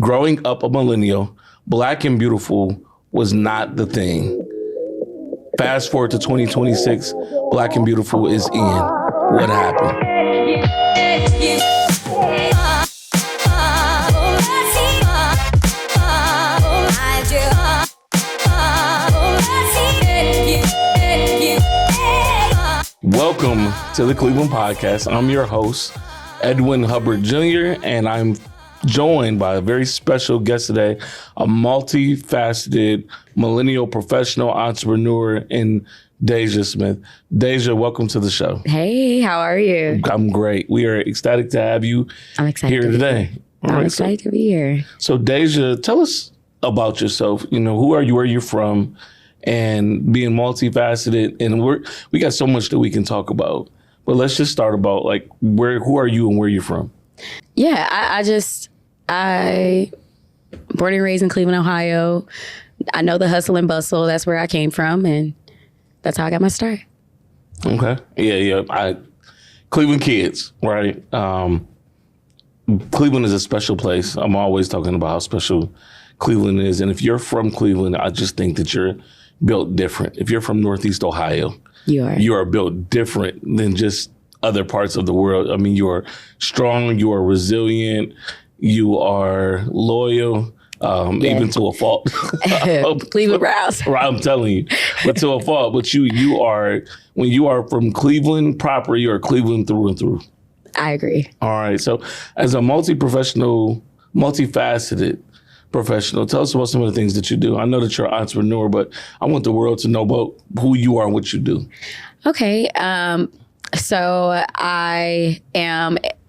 Growing up a millennial, Black and beautiful was not the thing. Fast forward to 2026, Black and beautiful is in. What happened? Welcome to the Cleveland Podcast. I'm your host, Edwin Hubbard Jr., and I'm joined by a very special guest today, a multifaceted millennial professional entrepreneur in Dayja Smith. Dayja, welcome to the show. Hey, how are you? I'm great. We are ecstatic to have you here today. I'm excited to be here. So Dayja, tell us about yourself. You know, who are you, where you're from, and being multifaceted. And we got so much that we can talk about. But let's just start about like who are you and where you're from? Yeah, I born and raised in Cleveland, Ohio. I know the hustle and bustle. That's where I came from, and that's how I got my start. Okay. Yeah. Cleveland kids, right? Cleveland is a special place. I'm always talking about how special Cleveland is. And if you're from Cleveland, I just think that you're built different. If you're from Northeast Ohio, you are built different than just other parts of the world. I mean, you are strong, you are resilient, you are loyal, even to a fault. Cleveland Browns. I'm telling you, but to a fault. But you are, when you are from Cleveland proper, you are Cleveland through and through. I agree. All right. So as a multifaceted professional, tell us about some of the things that you do. I know that you're an entrepreneur, but I want the world to know about who you are and what you do. Okay. So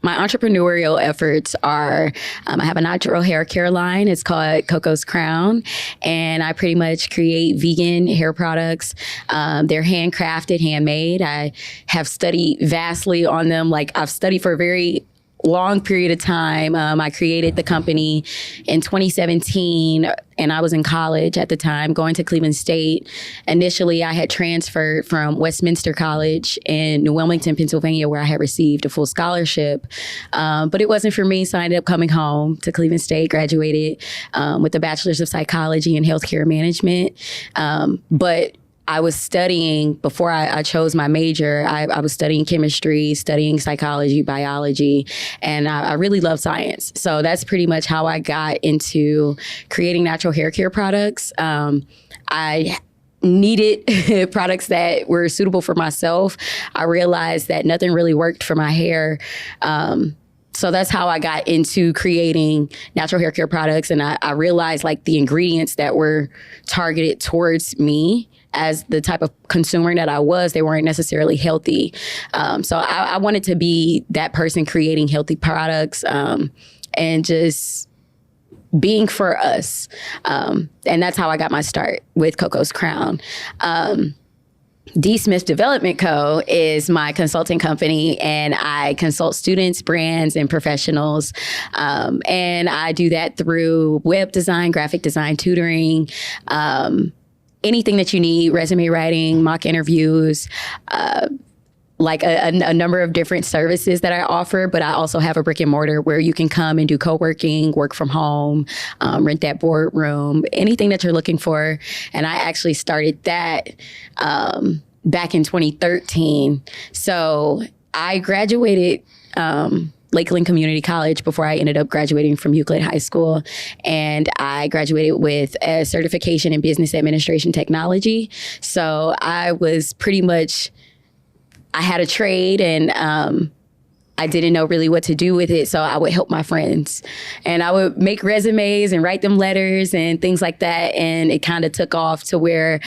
my entrepreneurial efforts are, I have a natural hair care line. It's called Coco's Crown. And I pretty much create vegan hair products. They're handcrafted, handmade. I have studied vastly on them. Like I've studied for a very long period of time. I created the company in 2017, and I was in college at the time, going to Cleveland State. Initially, I had transferred from Westminster College in New Wilmington, Pennsylvania, where I had received a full scholarship. But it wasn't for me, so I ended up coming home to Cleveland State, graduated with a bachelor's of psychology and healthcare management. But I was studying, before I chose my major, I was studying chemistry, studying psychology, biology, and I really love science. So that's pretty much how I got into creating natural hair care products. I needed products that were suitable for myself. I realized that nothing really worked for my hair. So that's how I got into creating natural hair care products. And I realized like the ingredients that were targeted towards me as the type of consumer that I was, they weren't necessarily healthy. So I wanted to be that person creating healthy products and just being for us. And that's how I got my start with Coco's Crown. D. Smith Development Co. is my consulting company, and I consult students, brands, and professionals. And I do that through web design, graphic design, tutoring, anything that you need, resume writing, mock interviews, like a number of different services that I offer. But I also have a brick and mortar where you can come and do coworking, work from home, rent that boardroom, anything that you're looking for. And I actually started that back in 2013. So I graduated Lakeland Community College before I ended up graduating from Euclid High School. And I graduated with a certification in business administration technology. So I was pretty much, I had a trade, and I didn't know really what to do with it. So I would help my friends, and I would make resumes and write them letters and things like that. And it kind of took off to where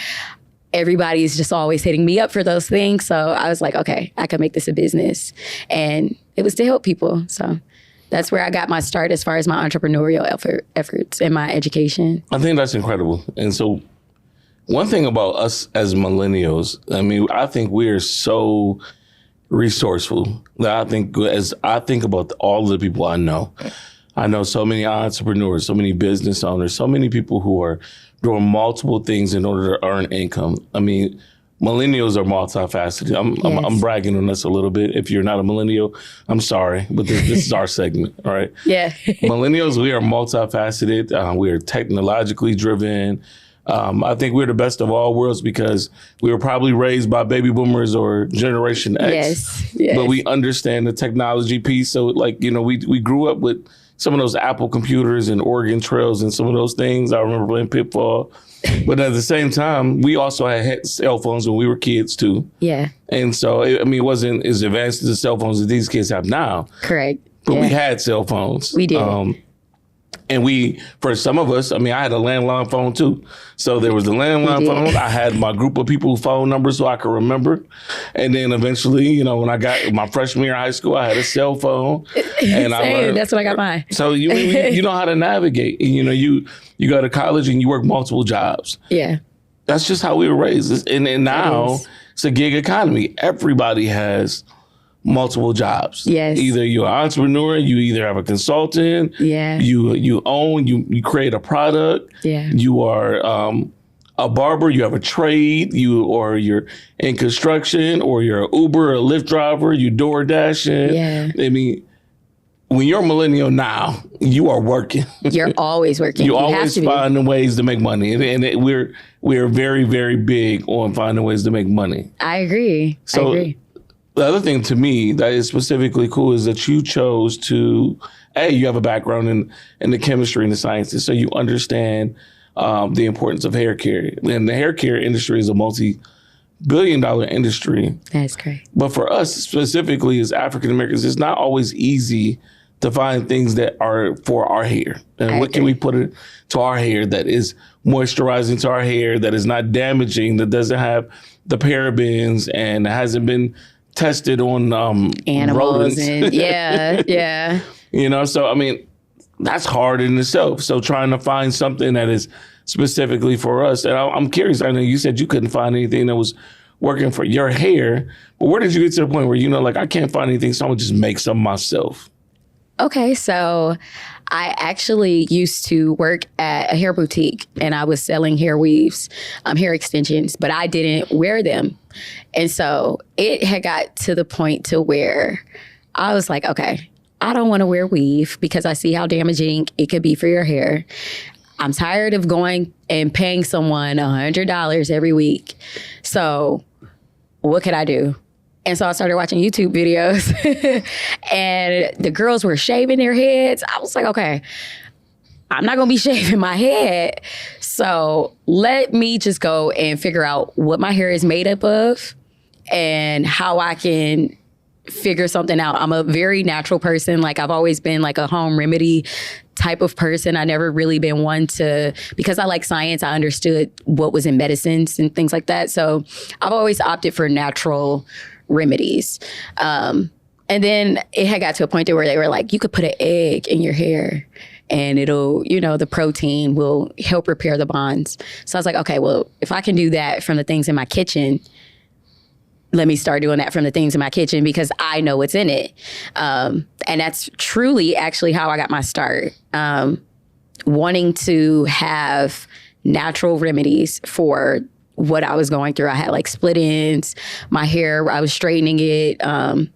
everybody's just always hitting me up for those things. So I was like, okay, I could make this a business. And it was to help people. So that's where I got my start as far as my entrepreneurial efforts and my education. I think that's incredible. And so one thing about us as millennials, I mean, I think we're so resourceful that as I think about all the people I know so many entrepreneurs, so many business owners, so many people who are doing multiple things in order to earn income. I mean, millennials are multifaceted. I'm bragging on us a little bit. If you're not a millennial, I'm sorry, but this is our segment, all right? Yeah. Millennials, we are multifaceted. We are technologically driven. I think we're the best of all worlds because we were probably raised by baby boomers or Generation X. Yes. But we understand the technology piece. So, like, you know, we grew up with some of those Apple computers and Oregon Trails and some of those things. I remember playing Pitfall. But at the same time, we also had cell phones when we were kids, too. Yeah. And so, it wasn't as advanced as the cell phones that these kids have now. Correct. But we had cell phones. We did. And for some of us, I had a landline phone, too. So there was the landline phone. I had my group of people's phone numbers so I could remember. And then eventually, you know, when I got my freshman year of high school, I had a cell phone. And that's when I got mine. So you know how to navigate. And, you know, you go to college and you work multiple jobs. Yeah. That's just how we were raised. And now it's a gig economy. Everybody has multiple jobs. Yes. Either you're an entrepreneur, you either have a consultant, you own, you create a product, you are a barber, you have a trade, you're in construction, or you're an Uber or a Lyft driver, you door dashing. Yeah. I mean, when you're a millennial now, you are working. You're always working. You always finding ways to make money. And we're very, very big on finding ways to make money. I agree. The other thing to me that is specifically cool is that you chose to, you have a background in the chemistry and the sciences, so you understand the importance of hair care. And the hair care industry is a multi-billion-dollar industry. That's great. But for us, specifically as African Americans, it's not always easy to find things that are for our hair. And what can we put to our hair that is moisturizing to our hair, that is not damaging, that doesn't have the parabens and hasn't been tested on animals rodents. And yeah. You know, so that's hard in itself. So trying to find something that is specifically for us. And I'm curious, I know you said you couldn't find anything that was working for your hair, but where did you get to the point where, you know, like, I can't find anything, so I'm gonna just make some myself? Okay, so I actually used to work at a hair boutique, and I was selling hair weaves, hair extensions, but I didn't wear them. And so it had got to the point to where I was like, okay, I don't want to wear weave because I see how damaging it could be for your hair. I'm tired of going and paying someone $100 every week. So what could I do? And so I started watching YouTube videos and the girls were shaving their heads. I was like, okay, I'm not going to be shaving my head. So let me just go and figure out what my hair is made up of and how I can figure something out. I'm a very natural person. Like, I've always been like a home remedy type of person. I never really been one to, because I like science, I understood what was in medicines and things like that. So I've always opted for natural remedies. And then it had got to a point where they were like, you could put an egg in your hair and it'll, you know, the protein will help repair the bonds. So I was like, okay, well, if I can do that from the things in my kitchen, let me start doing that from the things in my kitchen because I know what's in it. And that's truly actually how I got my start. Wanting to have natural remedies for what I was going through. I had like split ends, my hair, I was straightening it,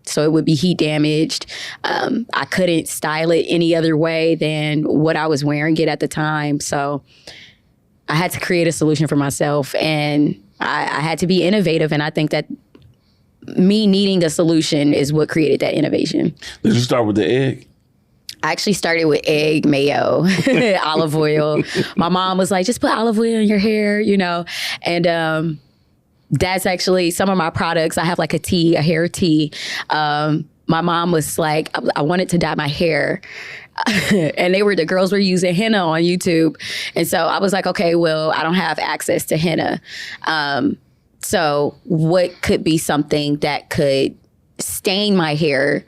so it would be heat damaged. I couldn't style it any other way than what I was wearing it at the time. So I had to create a solution for myself, and I had to be innovative. And I think that me needing a solution is what created that innovation. Did you start with the egg? I actually started with egg, mayo, olive oil. My mom was like, just put olive oil in your hair, you know? And that's actually some of my products. I have like a hair tea. My mom was like, I wanted to dye my hair. And the girls were using henna on YouTube. And so I was like, okay, well, I don't have access to henna. So what could be something that could stain my hair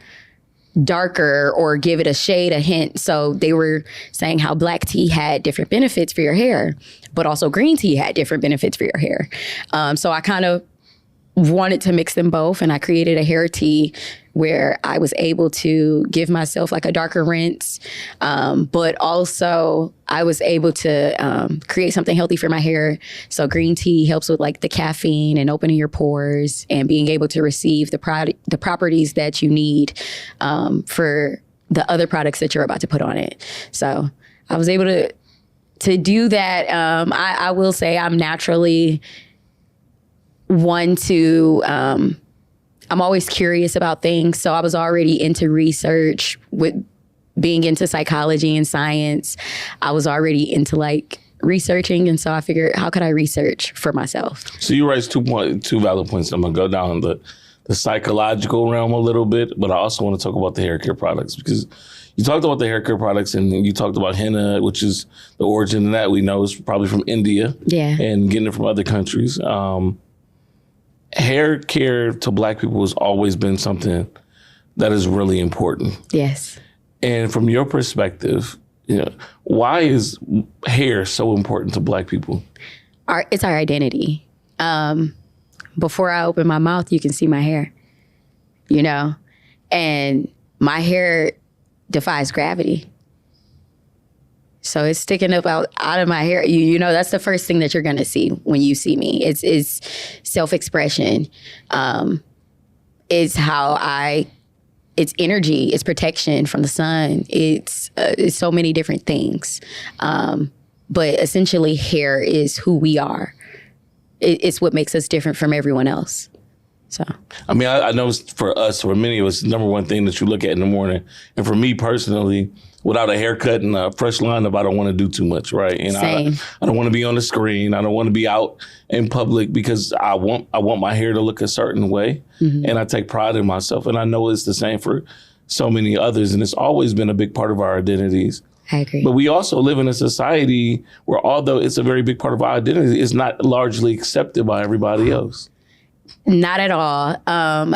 darker or give it a shade, a hint? So they were saying how black tea had different benefits for your hair, but also green tea had different benefits for your hair. So I kind of wanted to mix them both, and I created a hair tea where I was able to give myself like a darker rinse, but also I was able to create something healthy for my hair. So green tea helps with like the caffeine and opening your pores and being able to receive the properties that you need for the other products that you're about to put on it. So I was able to do that. I will say I'm naturally one to, I'm always curious about things. So I was already into research with being into psychology and science. I was already into like researching. And so I figured, how could I research for myself? So you raised two valid points. I'm going to go down the psychological realm a little bit, but I also want to talk about the hair care products, because you talked about the hair care products and you talked about henna, which is the origin of that we know is probably from India. Yeah. And getting it from other countries. Hair care to Black people has always been something that is really important. Yes. And from your perspective, why is hair so important to Black people? It's our identity. Before I open my mouth, you can see my hair, and my hair defies gravity. So it's sticking up out of my hair. That's the first thing that you're going to see when you see me. It's self-expression. It's it's energy. It's protection from the sun. It's so many different things. But essentially, hair is who we are. It's what makes us different from everyone else. So, I mean, I know for many of us, the number one thing that you look at in the morning. And for me personally, without a haircut and a fresh lineup, I don't want to do too much, right? And same. I don't want to be on the screen. I don't want to be out in public because I want my hair to look a certain way. Mm-hmm. And I take pride in myself. And I know it's the same for so many others. And it's always been a big part of our identities. I agree. But we also live in a society where, although it's a very big part of our identity, it's not largely accepted by everybody else. Not at all.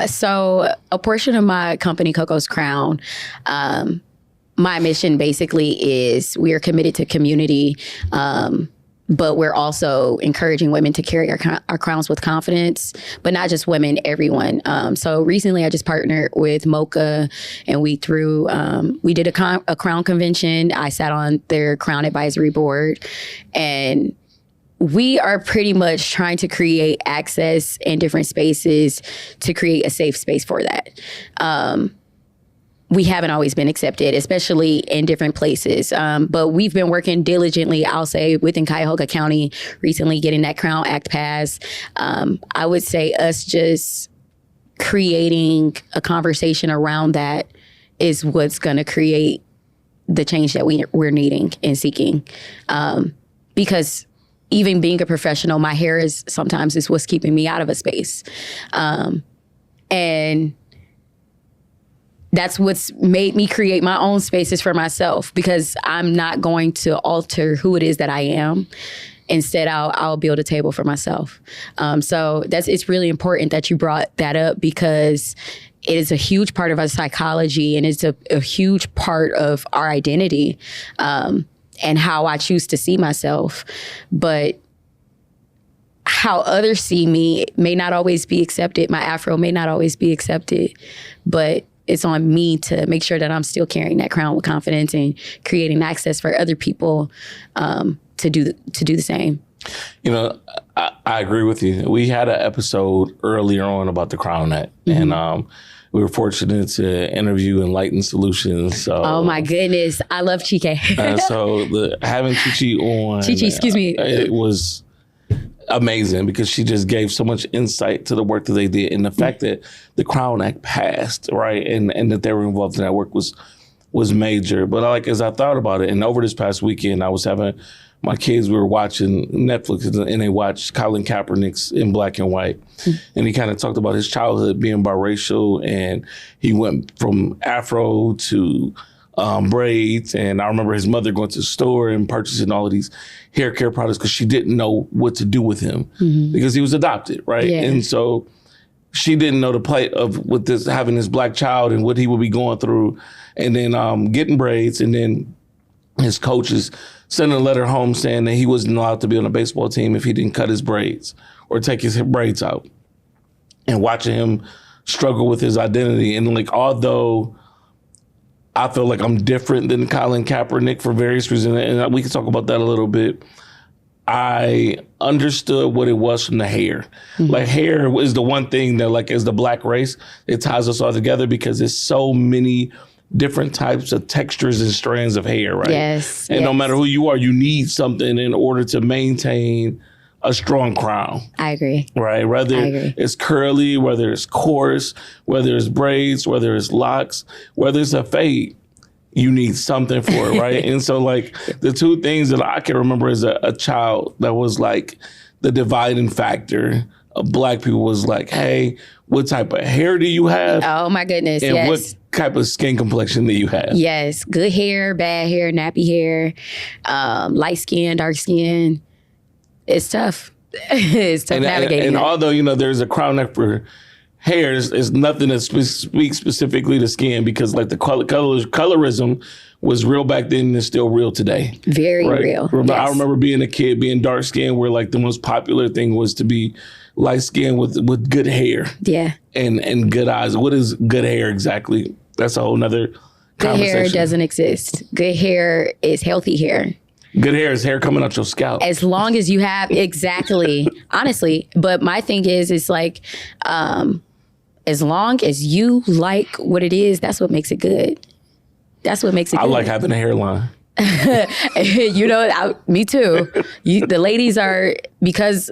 So a portion of my company, Coco's Crown, my mission basically is we are committed to community, but we're also encouraging women to carry our crowns with confidence, but not just women, everyone. So recently I just partnered with Mocha, and we did a crown convention. I sat on their crown advisory board, and we are pretty much trying to create access in different spaces to create a safe space for that. We haven't always been accepted, especially in different places. But we've been working diligently, I'll say, within Cuyahoga County, recently getting that Crown Act passed. I would say us just creating a conversation around that is what's going to create the change that we're needing and seeking. Because even being a professional, my hair is what's keeping me out of a space. And that's what's made me create my own spaces for myself, because I'm not going to alter who it is that I am. Instead, I'll build a table for myself. So it's really important that you brought that up, because it is a huge part of our psychology, and it's a huge part of our identity. And how I choose to see myself. But how others see me may not always be accepted. My afro may not always be accepted, but it's on me to make sure that I'm still carrying that crown with confidence and creating access for other people to do the same. I agree with you. We had an episode earlier on about the Crown Act, mm-hmm. and we were fortunate to interview Enlightened Solutions. So, oh my goodness, I love Chike. So having Chichi on, excuse me, it was amazing, because she just gave so much insight to the work that they did, and the fact that the Crown Act passed, right, and that they were involved in that work was major. But as I thought about it, and over this past weekend, I was having my kids, we were watching Netflix, and they watched Colin Kaepernick's In Black and White. Mm-hmm. And he kind of talked about his childhood being biracial, and he went from afro to braids. And I remember his mother going to the store and purchasing all of these hair care products because she didn't know what to do with him, mm-hmm. because he was adopted, right? Yeah. And so she didn't know the plight of having this Black child and what he would be going through, and then getting braids, and then his coaches sending a letter home saying that he wasn't allowed to be on a baseball team if he didn't cut his braids or take his braids out. and watching him struggle with his identity. And like, although I feel like I'm different than Colin Kaepernick for various reasons, and we can talk about that a little bit, I understood what it was from the hair. Mm-hmm. Like, hair is the one thing that, like, as the Black race, it ties us all together because there's so many different types of textures and strands of hair, right? Yes. And no matter who you are, you need something in order to maintain a strong crown. I agree. Right? Whether it's curly, whether it's coarse, whether it's braids, whether it's locks, whether it's a fade, you need something for it, right? And so, like, the two things that I can remember as a child that was like the dividing factor of Black people was like, hey, what type of hair do you have? Oh my goodness, and yes. what type of skin complexion do you have? Yes, good hair, bad hair, nappy hair, light skin, dark skin. It's tough. It's tough navigating. And although, you know, there's a crown neck for hair, is nothing that speaks specifically to skin, because like the colorism was real back then and it's still real today. Very real. Yes. I remember being a kid, being dark skinned, where like the most popular thing was to be light skinned with good hair. Yeah. And good eyes. What is good hair exactly? That's a whole nother conversation. Good hair doesn't exist. Good hair is healthy hair. Good hair is hair coming out your scalp. As long as you have, exactly, honestly. But my thing is, it's like, as long as you like what it is, that's what makes it good. That's what makes it good. I like having a hairline. You know, me too. The ladies are, because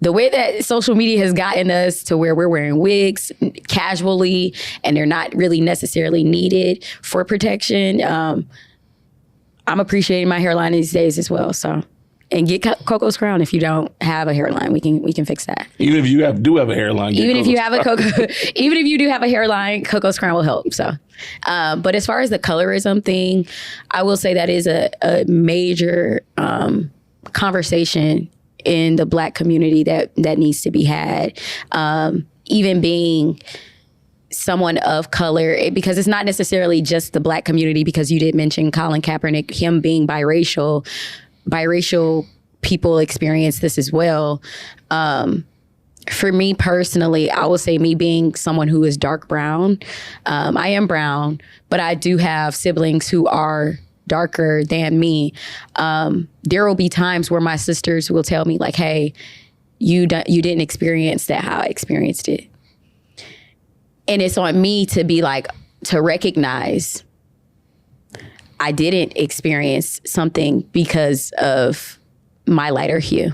the way that social media has gotten us to where we're wearing wigs casually and they're not really necessarily needed for protection, I'm appreciating my hairline these days as well. So, and get Coco's crown if you don't have a hairline. We can fix that. Even if you do have a hairline. Even if you have a Coco, even if you do have a hairline, Coco's crown will help. So, but as far as the colorism thing, I will say that is a major conversation in the Black community that needs to be had. Even being someone of color, because it's not necessarily just the Black community, because you did mention Colin Kaepernick, him being biracial people experience this as well. For me personally, I will say, me being someone who is dark brown, I am brown, but I do have siblings who are darker than me. There will be times where my sisters will tell me like, hey, you didn't experience that how I experienced it. And it's on me to be like, to recognize I didn't experience something because of my lighter hue.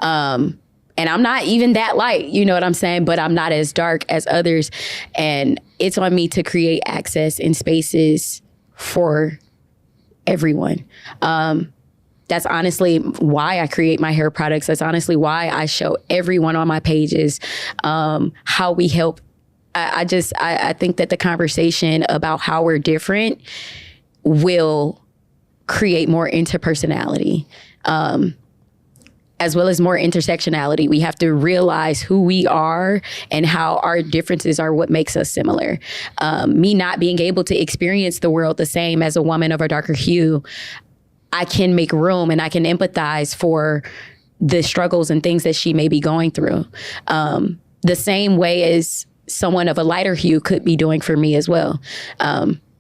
And I'm not even that light, you know what I'm saying? But I'm not as dark as others. And it's on me to create access in spaces for everyone. That's honestly why I create my hair products. That's honestly why I show everyone on my pages how we help. I think that the conversation about how we're different will create more interpersonality, as well as more intersectionality. We have to realize who we are and how our differences are what makes us similar. Me not being able to experience the world the same as a woman of a darker hue, I can make room and I can empathize for the struggles and things that she may be going through. The same way as someone of a lighter hue could be doing for me as well.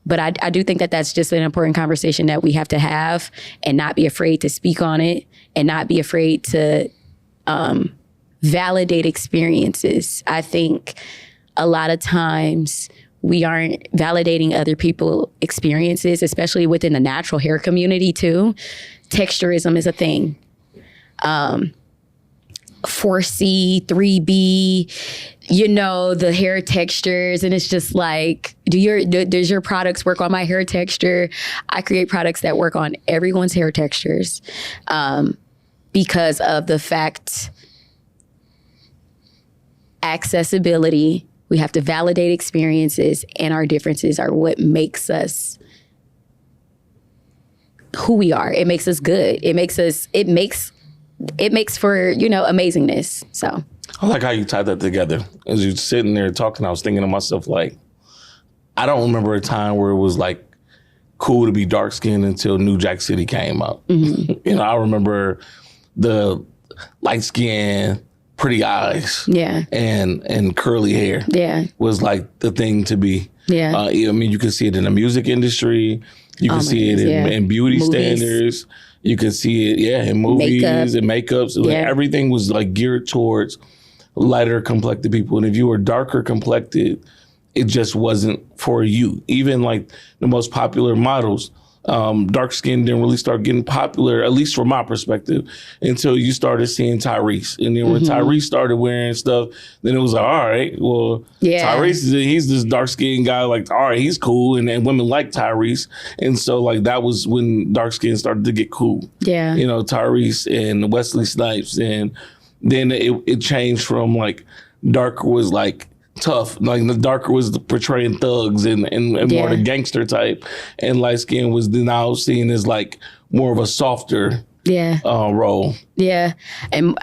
But I do think that that's just an important conversation that we have to have, and not be afraid to speak on it, and not be afraid to validate experiences. I think a lot of times we aren't validating other people's experiences, especially within the natural hair community too. Texturism is a thing. 4C, 3B, you know, the hair textures. And it's just like, does your products work on my hair texture? I create products that work on everyone's hair textures because of the fact accessibility. We have to validate experiences, and our differences are what makes us who we are. It makes us good. It makes for, you know, amazingness. So I like how you tied that together. As you're sitting there talking, I was thinking to myself, like, I don't remember a time where it was like cool to be dark skinned until New Jack City came up. Mm-hmm. You know, I remember the light skin pretty eyes. Yeah. And curly hair. Yeah. Was like the thing to be. Yeah. I mean, you can see it in the music industry. You can see it in beauty standards. You can see it, in movies and makeups. Like, everything was like geared towards lighter complected people. And if you were darker complected, it just wasn't for you. Even like the most popular models, dark skin didn't really start getting popular, at least from my perspective, until you started seeing Tyrese. And then when Tyrese started wearing stuff, then it was like, all right, well, Tyrese, he's this dark skinned guy, like, all right, he's cool. And women like Tyrese. And so like that was when dark skin started to get cool. Yeah. You know, Tyrese and Wesley Snipes. And then it changed from like darker was like tough, like the darker was portraying thugs and more the gangster type, and light skin was now seen as like more of a softer role. Yeah, and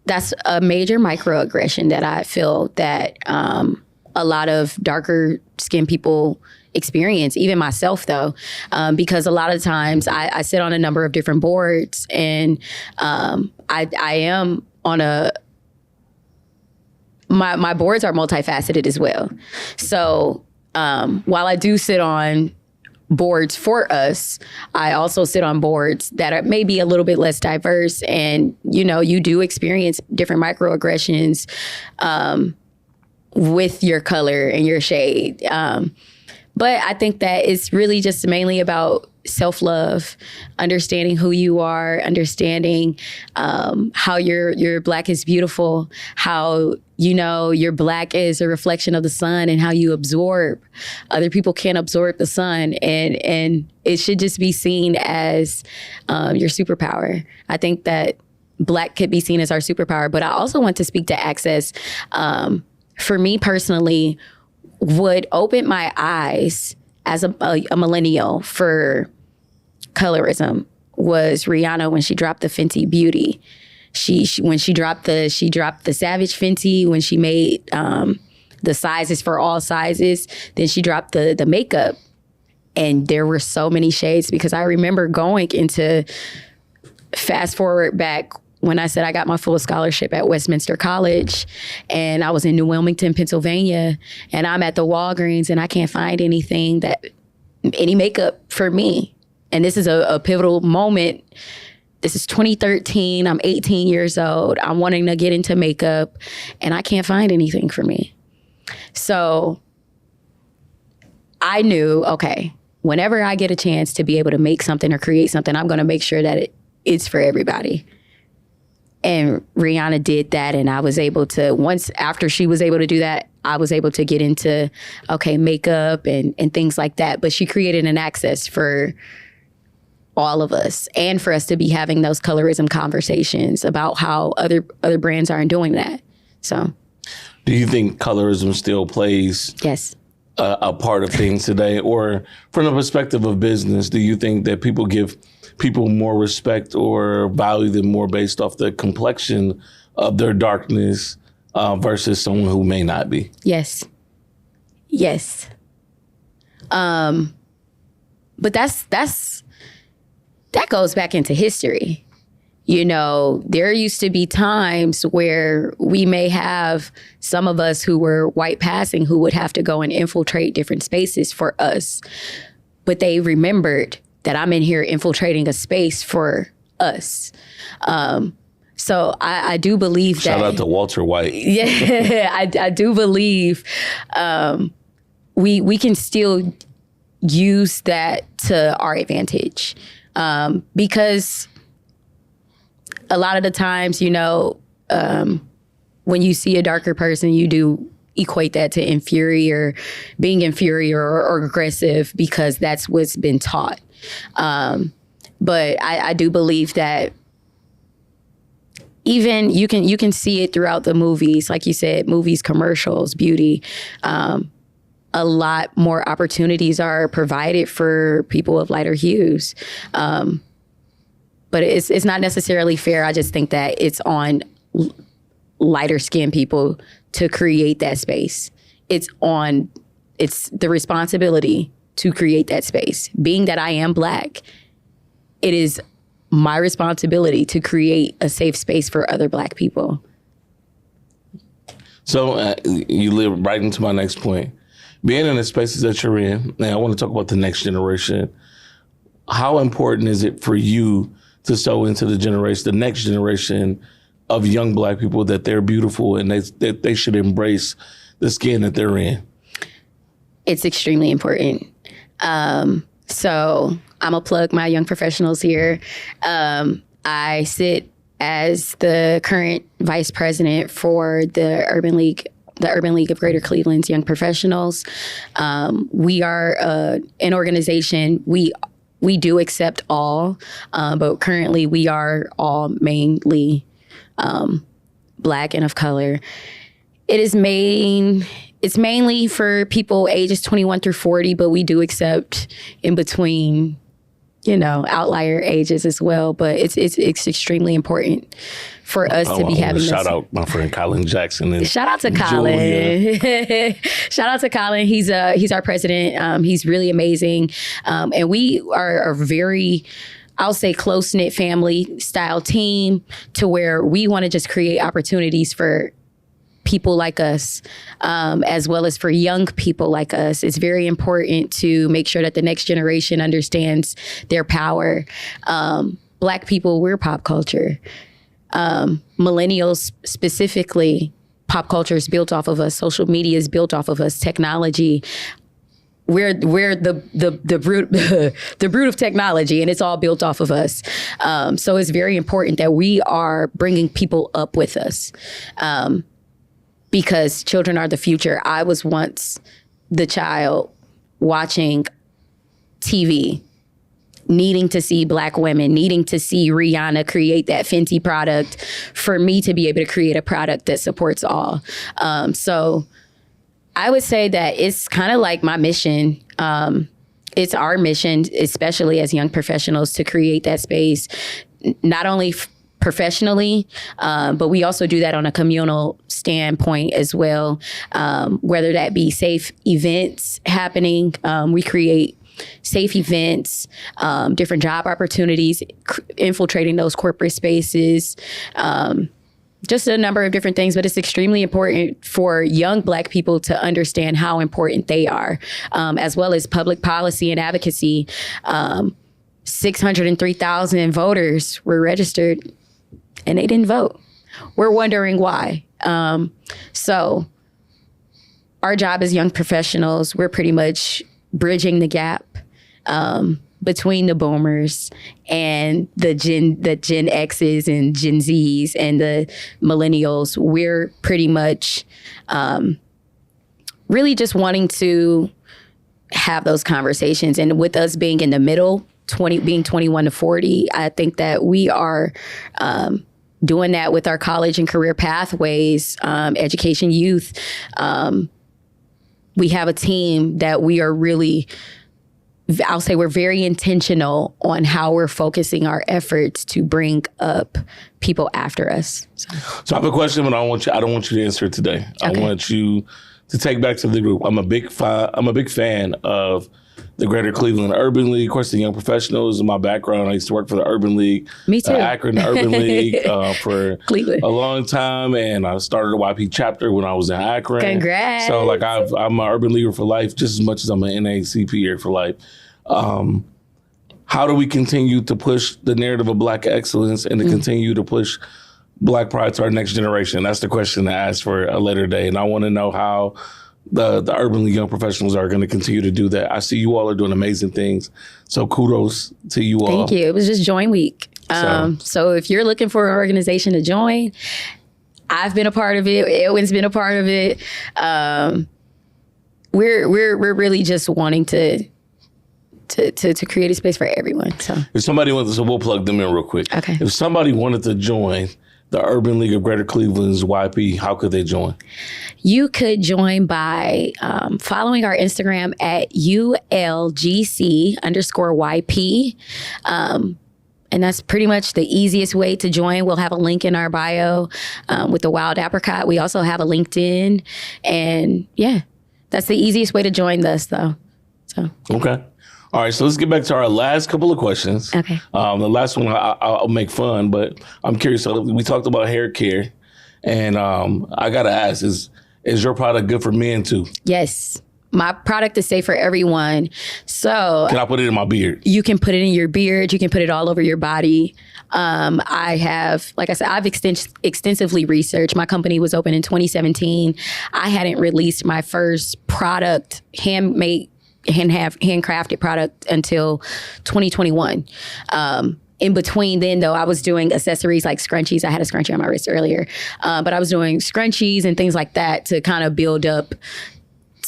that's a major microaggression that I feel that a lot of darker skinned people experience, even myself though, because a lot of times I sit on a number of different boards, and I am on my boards are multifaceted as well. So while I do sit on boards for us, I also sit on boards that are maybe a little bit less diverse, and you do experience different microaggressions with your color and your shade. But I think that it's really just mainly about self-love, understanding who you are, understanding how your Black is beautiful, how your Black is a reflection of the sun, and how you absorb. Other people can't absorb the sun, and it should just be seen as your superpower. I think that Black could be seen as our superpower, but I also want to speak to access. For me personally, would open my eyes as a millennial for colorism was Rihanna when she dropped the Fenty Beauty. When she dropped the Savage Fenty, when she made the sizes for all sizes, then she dropped the makeup, and there were so many shades, because I remember going into, fast forward back when I said I got my full scholarship at Westminster College, and I was in New Wilmington, Pennsylvania, and I'm at the Walgreens, and I can't find any makeup for me. And this is a pivotal moment. This is 2013. I'm 18 years old. I'm wanting to get into makeup, and I can't find anything for me. So I knew, okay, whenever I get a chance to be able to make something or create something, I'm going to make sure that it's for everybody. And Rihanna did that, and I was able to, once after she was able to do that, I was able to get into, makeup and things like that. But she created an access for all of us, and for us to be having those colorism conversations about how other brands aren't doing that. So, do you think colorism still plays a part of things today? Or from the perspective of business, do you think that people give people more respect or value them more based off the complexion of their darkness versus someone who may not be? Yes. But that goes back into history. There used to be times where we may have some of us who were white passing who would have to go and infiltrate different spaces for us. But they remembered that I'm in here infiltrating a space for us. So I do believe that. Shout out to Walter White. Yeah, I do believe we can still use that to our advantage. Because a lot of the times, when you see a darker person, you do equate that to being inferior or aggressive, because that's what's been taught. But I do believe that even you can see it throughout the movies, like you said, movies, commercials, beauty. A lot more opportunities are provided for people of lighter hues. But it's not necessarily fair. I just think that it's on lighter skinned people to create that space. It's the responsibility to create that space. Being that I am Black, it is my responsibility to create a safe space for other Black people. So you live right into my next point. Being in the spaces that you're in, and I want to talk about the next generation. How important is it for you to sow into the next generation of young Black people that they're beautiful and that they should embrace the skin that they're in? It's extremely important. So I'm going to plug my young professionals here. I sit as the current vice president for the Urban League of Greater Cleveland's Young Professionals. We are an organization. We do accept all, but currently we are all mainly Black and of color. It's mainly for people ages 21 through 40, but we do accept in between, outlier ages as well. But it's extremely important for us to be having this. Shout out my friend Colin Jackson. And shout out to Colin. Shout out to Colin. He's our president. He's really amazing. And we are a very, I'll say, close-knit family style team to where we want to just create opportunities for people like us, as well as for young people like us. It's very important to make sure that the next generation understands their power. Black people, we're pop culture. Millennials specifically, pop culture is built off of us. Social media is built off of us. Technology. We're the brute the brute of technology, and it's all built off of us. So it's very important that we are bringing people up with us. Because children are the future. I was once the child watching TV, needing to see Black women, needing to see Rihanna create that Fenty product for me to be able to create a product that supports all. So I would say that it's kind of like my mission. It's our mission, especially as young professionals, to create that space, not only professionally, but we also do that on a communal standpoint as well, whether that be safe events happening. We create safe events, different job opportunities, infiltrating those corporate spaces, just a number of different things. But it's extremely important for young Black people to understand how important they are, as well as public policy and advocacy. 603,000 voters were registered and they didn't vote. We're wondering why. So our job as young professionals, we're pretty much bridging the gap between the boomers and the Gen X's and Gen Z's and the millennials. We're pretty much really just wanting to have those conversations. And with us being in the middle, being 21 to 40, I think that we are doing that with our college and career pathways, education youth. We have a team that we are really, I'll say we're very intentional on how we're focusing our efforts to bring up people after us. So I have a question, but I don't want you to answer it today. Okay. I want you to take back to the group. I'm a big fan of the Greater Cleveland Urban League. Of course, the Young Professionals in my background. I used to work for the Urban League. Me too. Akron Urban League for Cleveland. A long time. And I started a YP chapter when I was in Akron. Congrats. So I'm an Urban Leaguer for life, just as much as I'm an NAACPer for life. How do we continue to push the narrative of Black excellence and to continue to push Black pride to our next generation? That's the question I asked for a later day. And I want to know how the Urban League Young Professionals are going to continue to do that. I see you all are doing amazing things. So kudos to you all. Thank you. It was just join week. So if you're looking for an organization to join, I've been a part of it. Edwin's been a part of it. We're really just wanting to create a space for everyone. So if somebody wants, so we'll plug them in real quick. Okay. If somebody wanted to join the Urban League of Greater Cleveland's YP, how could they join? You could join by following our Instagram at ULGC_YP. And that's pretty much the easiest way to join. We'll have a link in our bio with the Wild Apricot. We also have a LinkedIn. And yeah, that's the easiest way to join us, though. So okay. All right, so let's get back to our last couple of questions. Okay. The last one I'll make fun, but I'm curious. So we talked about hair care, And I got to ask, is your product good for men too? Yes. My product is safe for everyone. So can I put it in my beard? You can put it in your beard. You can put it all over your body. I have, like I said, I've extensively researched. My company was open in 2017. I hadn't released my first product, handcrafted product until 2021. In between then, though, I was doing accessories like scrunchies. I had a scrunchie on my wrist earlier, but I was doing scrunchies and things like that to kind of build up,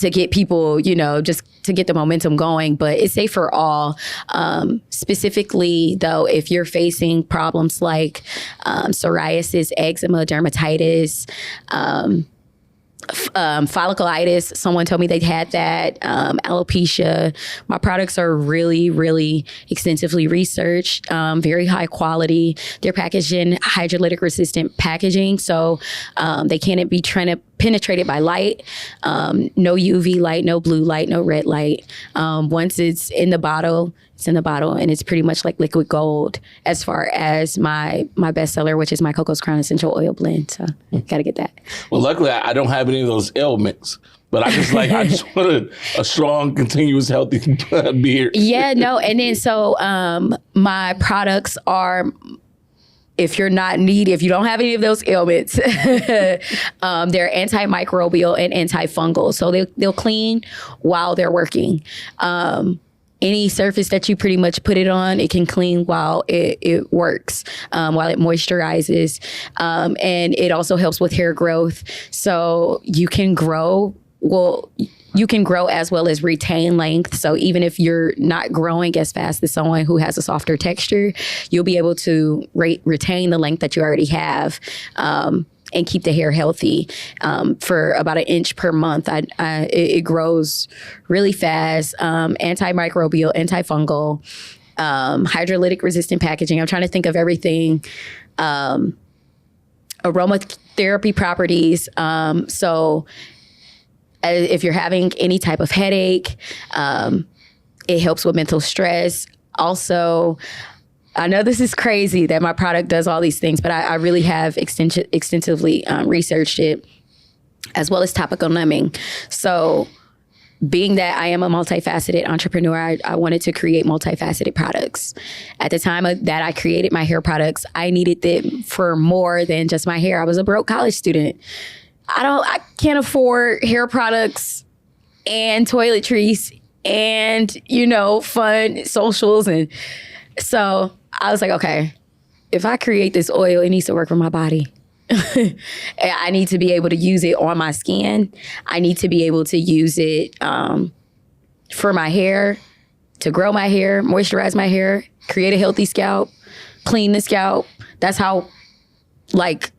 to get people, just to get the momentum going. But it's safe for all. Specifically, though, if you're facing problems like psoriasis, eczema, dermatitis, folliculitis, someone told me they had that, alopecia. My products are really, really extensively researched, very high quality. They're packaged in hydrolytic resistant packaging, so they can't be penetrated by light. No UV light, no blue light, no red light. Once it's in the bottle, and it's pretty much like liquid gold as far as my bestseller, which is my Coco's Crown Essential Oil Blend. So gotta get that. Well, luckily I don't have any of those ailments, but I just want a strong, continuous, healthy beard. Yeah, no. And then so my products are, if you don't have any of those ailments, they're antimicrobial and antifungal. So they'll clean while they're working. Any surface that you pretty much put it on, it can clean while it works, while it moisturizes. And it also helps with hair growth. So you can grow as well as retain length. So even if you're not growing as fast as someone who has a softer texture, you'll be able to retain the length that you already have, and keep the hair healthy for about 1 inch per month. It grows really fast. Antimicrobial, antifungal, hydrolytic resistant packaging. I'm trying to think of everything. Aromatherapy properties. So if you're having any type of headache, it helps with mental stress. Also, I know this is crazy that my product does all these things, but I really have extensively researched it, as well as topical numbing. So being that I am a multifaceted entrepreneur, I wanted to create multifaceted products. At the time that I created my hair products, I needed them for more than just my hair. I was a broke college student. I can't afford hair products and toiletries and, fun socials. And so I was like, okay, if I create this oil, it needs to work for my body. I need to be able to use it on my skin. I need to be able to use it for my hair, to grow my hair, moisturize my hair, create a healthy scalp, clean the scalp. That's how bad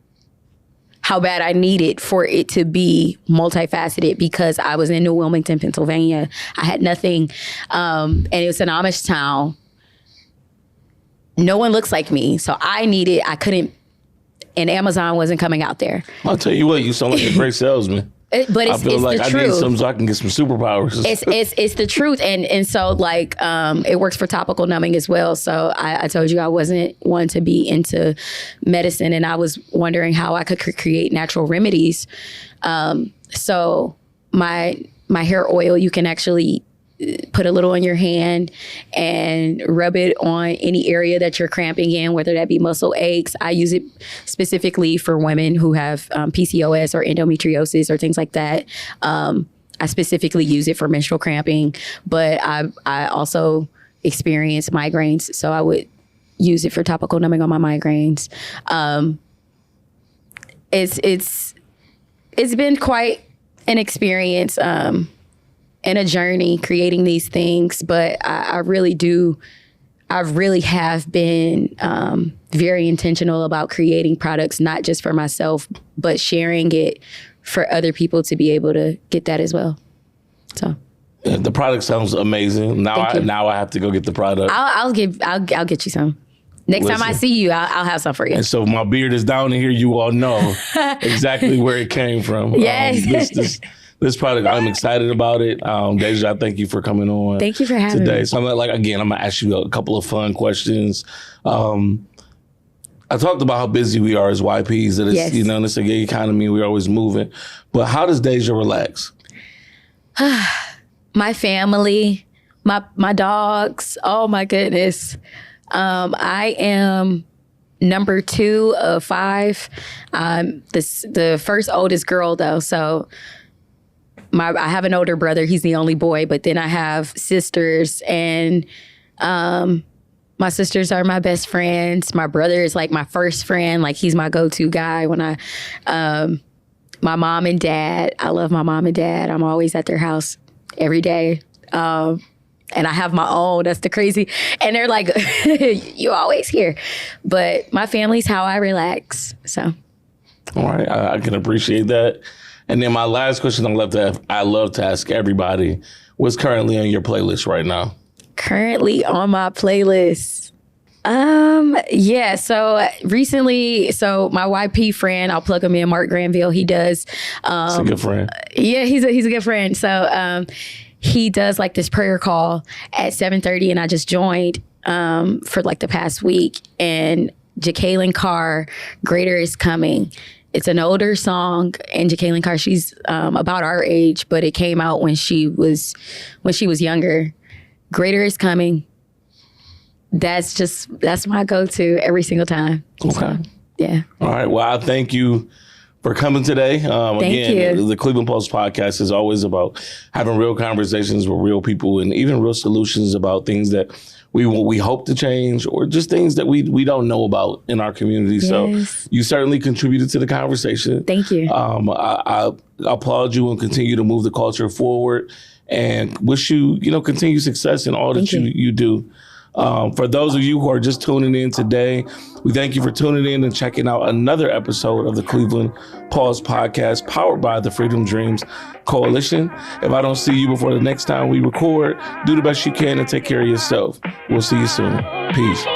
I needed for it to be multifaceted, because I was in New Wilmington, Pennsylvania. I had nothing, and it was an Amish town. No one looks like me. So I couldn't, and Amazon wasn't coming out there. I'll tell you what, you sound like a great salesman. But it's the truth. I need some so I can get some superpowers. It's the truth. And so it works for topical numbing as well. So I told you I wasn't one to be into medicine, and I was wondering how I could create natural remedies. So my hair oil, you can actually put a little in your hand and rub it on any area that you're cramping in, whether that be muscle aches. I use it specifically for women who have PCOS or endometriosis or things like that. I specifically use it for menstrual cramping, but I also experience migraines, so I would use it for topical numbing on my migraines. It's been quite an experience and a journey creating these things, but I really have been very intentional about creating products, not just for myself, but sharing it for other people to be able to get that as well. So the product sounds amazing. Now I have to go get the product. I'll get you some. Next time I see you, I'll have some for you. And so my beard is down here. You all know exactly where it came from. Yes. This product, I'm excited about it. Dayja, I thank you for coming on. Thank you for having me. So I'm gonna ask you a couple of fun questions. I talked about how busy we are as YPs, that it's, Yes. you know, it's a gig economy, we're always moving. But how does Dayja relax? My family, my dogs. Oh my goodness. I am number 2 of 5. I'm the first oldest girl though. So I have an older brother. He's the only boy, but then I have sisters, and my sisters are my best friends. My brother is like my first friend. Like, he's my go-to guy when my mom and dad. I love my mom and dad. I'm always at their house every day. And I have my own. That's the crazy. And they're like, you always here. But my family's how I relax. So. All right. I can appreciate that. And then my last question I love to ask everybody, what's currently on your playlist right now? Currently on my playlist. Yeah, so recently, my YP friend, I'll plug him in, Mark Granville, he does. He's a good friend. Yeah, he's a good friend. So he does like this prayer call at 7:30, and I just joined for like the past week. And Jacqueline Carr, Greater is Coming. It's an older song, and Jacqueline Carr, she's about our age, but it came out when she was younger. Greater is Coming. That's my go-to every single time. Okay. So, yeah. All right. Well, I thank you for coming today. Thank you. The Cleveland Post podcast is always about having real conversations with real people, and even real solutions about things that we hope to change, or just things that we don't know about in our community. Yes. So you certainly contributed to the conversation. Thank you. I applaud you and continue to move the culture forward, and wish you, continued success in all that you do. For those of you who are just tuning in today, we thank you for tuning in and checking out another episode of the Cleveland Pulse podcast, powered by the Freedom Dreams Coalition. If I don't see you before the next time we record, do the best you can and take care of yourself. We'll see you soon. Peace.